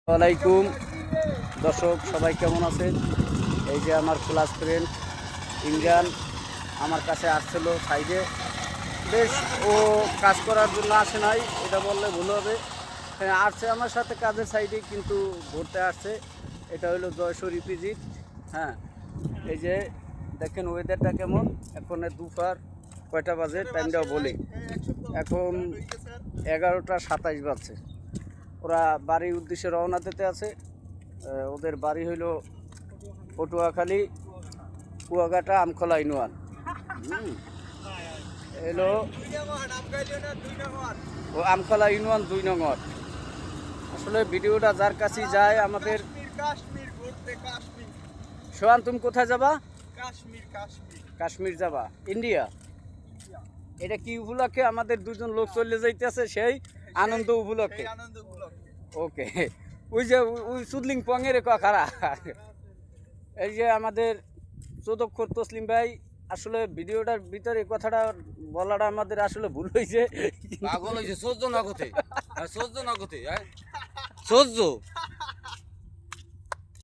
ওয়ালাইকুম দর্শক, সবাই কেমন আছেন? এই যে আমার ক্লাস ফ্রেন্ড ইমরান আমার কাছে আসছিল সাইডে। বেশ, ও কাজ করার জন্য আসে নাই, এটা বললে ভুল হবে। হ্যাঁ, আসছে আমার সাথে কাজের সাইডে, কিন্তু ঘুরতে আসছে। এটা হলো জয়সরী পিজিট। হ্যাঁ, এই যে দেখেন ওয়েদারটা কেমন। এখন দুপুর কয়টা বাজে টাইমটাও বলি, এখন 11টা 27 বাজছে। ওরা বাড়ির উদ্দেশ্যে রওনা দিতে আছে। ওদের বাড়ি হইল পটুয়াখালী, কুয়াকাটা, আমখলা ইউনিয়ন। এলো ও আমখলা ইউনিয়ন 2 নং ওয়ার্ড। আসলে ভিডিওটা যার কাছেই যায় আমাদের। সোহান, তুমি কোথায় যাবা? কাশ্মীর যাবা? ইন্ডিয়া? এটা কি উপলক্ষে? আমাদের দুজন লোক চলে যাইতেছে সেই আনন্দ উপলক্ষে। ওকে, ওই যে ওই সুদলিং পঙের খারা। এই যে আমাদের চৌদক্ষর তসলিম ভাই, আসলে ভিডিওটার ভিতরে কথাটা বলাটা আমাদের আসলে ভুল হয়েছে। পাগল হয়েছে, সহ্য না করতে, সহ্য না করতে, সহ্য